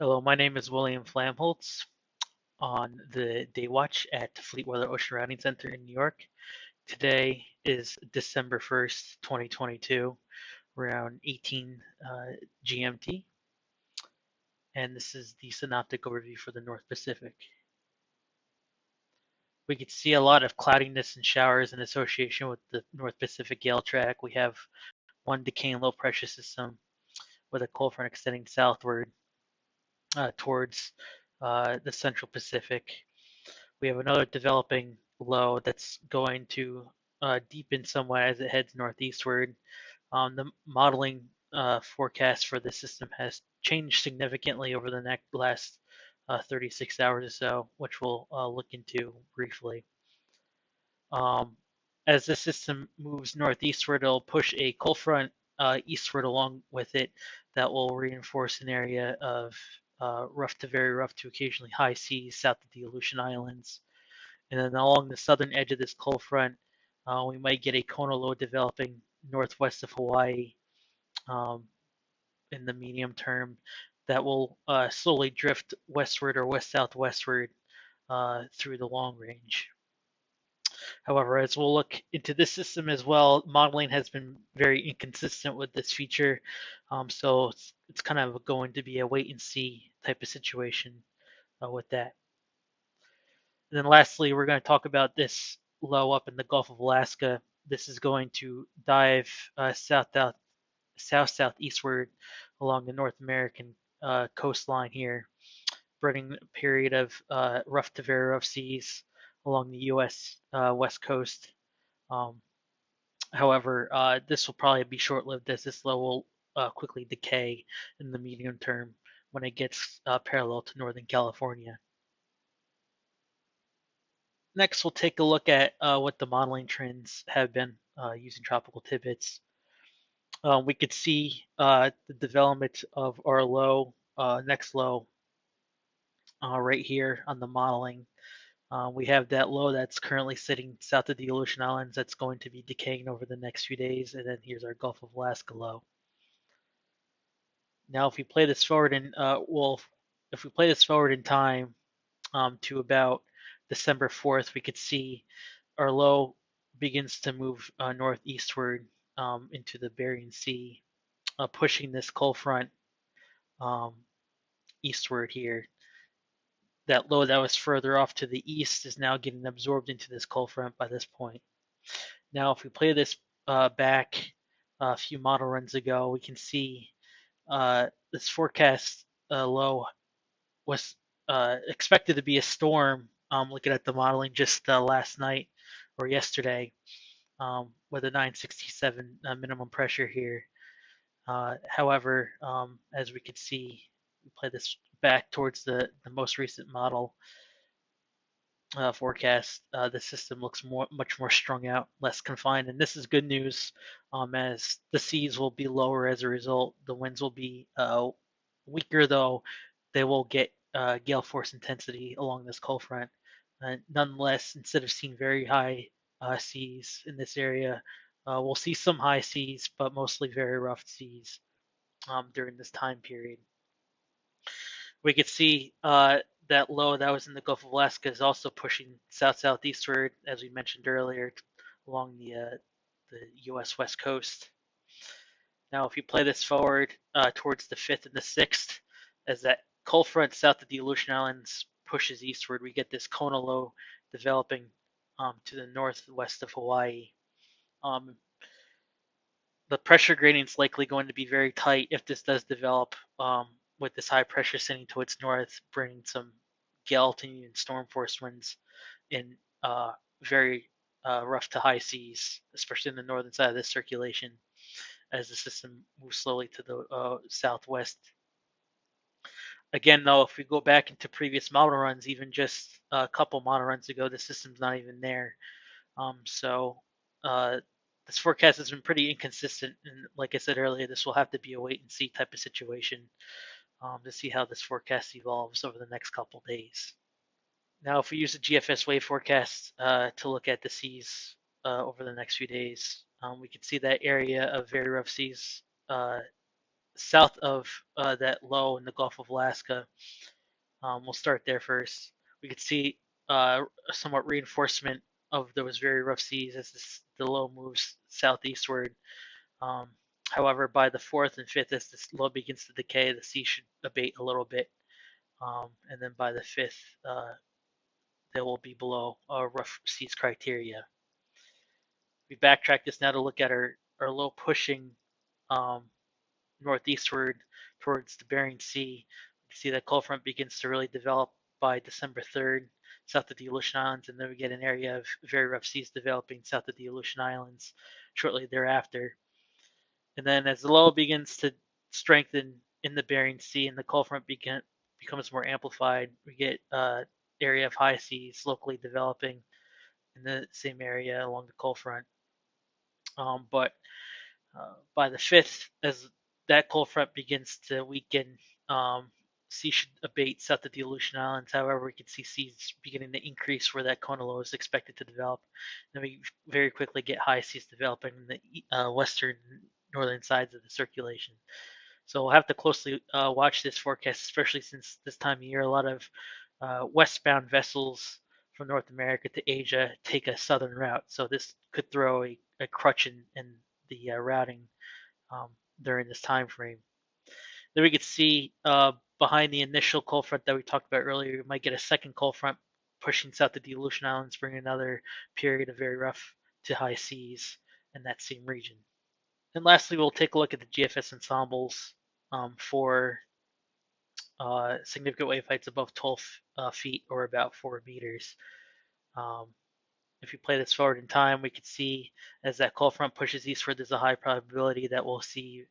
Hello, my name is William Flamholtz on the Day Watch at Fleetweather Ocean Routing Center in New York. Today is December 1st, 2022, around 18 GMT, and this is the synoptic overview for the North Pacific. We could see a lot of cloudiness and showers in association with the North Pacific Gale track. We have one decaying low pressure system with a cold front extending southward towards the Central Pacific. We have another developing low that's going to deepen somewhat as it heads northeastward. The modeling forecast for the system has changed significantly over the last 36 hours or so, which we'll look into briefly. Um, as the system moves northeastward, it'll push a cold front eastward along with it that will reinforce an area of rough to very rough to occasionally high seas south of the Aleutian Islands. And then along the southern edge of this cold front, we might get a Kona Low developing northwest of Hawaii um, in the medium term that will slowly drift westward or west southwestward through the long range. However, as we'll look into this system as well, modeling has been very inconsistent with this feature. So it's kind of going to be a wait and see type of situation with that. And then lastly, we're going to talk about this low up in the Gulf of Alaska. This is going to dive southeastward along the North American coastline here, bringing a period of rough to very rough seas along the U.S. West Coast. Um, However, this will probably be short-lived as this low will quickly decay in the medium term when it gets parallel to Northern California. Next, we'll take a look at what the modeling trends have been using tropical tidbits. We could see the development of our low, next low, right here on the modeling. We have that low that's currently sitting south of the Aleutian Islands that's going to be decaying over the next few days, and then here's our Gulf of Alaska low. Now, if we play this forward if we play this forward in time to about December 4th, we could see our low begins to move northeastward into the Bering Sea, pushing this cold front um, eastward here. That low that was further off to the east is now getting absorbed into this cold front by this point. Now, if we play this back a few model runs ago, we can see this forecast low was expected to be a storm. Looking at the modeling just last night or yesterday, with a 967 minimum pressure here. However, as we could see, we play this back towards the most recent model forecast. The system looks much more strung out, less confined, and this is good news, as the seas will be lower as a result. The winds will be weaker, though they will get gale force intensity along this cold front. Nonetheless, instead of seeing very high seas in this area, we'll see some high seas, but mostly very rough seas during this time period. We could see that low that was in the Gulf of Alaska is also pushing south-southeastward, as we mentioned earlier, along the U.S. West Coast. Now, if you play this forward towards the 5th and the 6th, as that cold front south of the Aleutian Islands pushes eastward, we get this Kona Low developing to the northwest of Hawaii. The pressure gradient is likely going to be very tight if this does develop, with this high pressure sitting to its north, bringing some gale and storm force winds in very rough to high seas, especially in the northern side of this circulation, as the system moves slowly to the southwest. Again, though, if we go back into previous model runs, even just a couple model runs ago, the system's not even there. So this forecast has been pretty inconsistent, and like I said earlier, this will have to be a wait and see type of situation to see how this forecast evolves over the next couple days. Now, if we use the GFS wave forecast to look at the seas over the next few days, we can see that area of very rough seas south of that low in the Gulf of Alaska. We'll start there first. We could see a somewhat reinforcement of those very rough seas as the low moves southeastward. Um, However, by the fourth and fifth, as this low begins to decay, the sea should abate a little bit. And then by the fifth, they will be below rough seas criteria. We backtrack this now to look at our low pushing um, northeastward towards the Bering Sea. You can see that cold front begins to really develop by December 3rd, south of the Aleutian Islands, and then we get an area of very rough seas developing south of the Aleutian Islands shortly thereafter. And then as the low begins to strengthen in the Bering Sea and the cold front becomes more amplified, we get area of high seas locally developing in the same area along the cold front. But by the 5th, as that cold front begins to weaken, sea should abate south of the Aleutian Islands. However, we can see seas beginning to increase where that Kona Low is expected to develop. Then we very quickly get high seas developing in the western northern sides of the circulation. So we'll have to closely watch this forecast, especially since this time of year, a lot of westbound vessels from North America to Asia take a southern route. So this could throw a crutch in the routing um, during this time frame. Then we could see behind the initial cold front that we talked about earlier, we might get a second cold front pushing south to the Aleutian Islands, bringing another period of very rough to high seas in that same region. And lastly, we'll take a look at the GFS ensembles for significant wave heights above 12 feet or about 4 meters. Um, if you play this forward in time, we could see as that cold front pushes eastward, there's a high probability that we'll see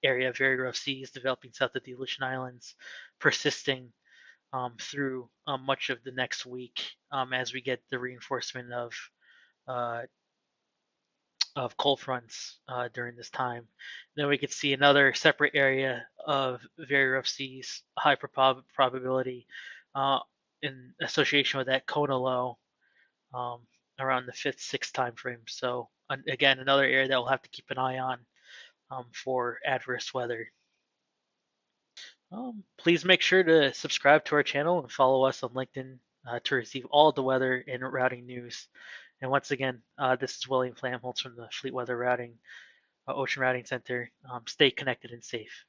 area of very rough seas developing south of the Aleutian Islands, persisting through much of the next week as we get the reinforcement uh, of cold fronts during this time. Then we could see another separate area of very rough seas, high probability uh, in association with that Kona Low um, around the 5th, 6th time frame. So again, another area that we'll have to keep an eye on for adverse weather. Please make sure to subscribe to our channel and follow us on LinkedIn to receive all the weather and routing news. And once again, this is William Flamholtz from the Fleetweather Routing Ocean Routing Center. Stay connected and safe.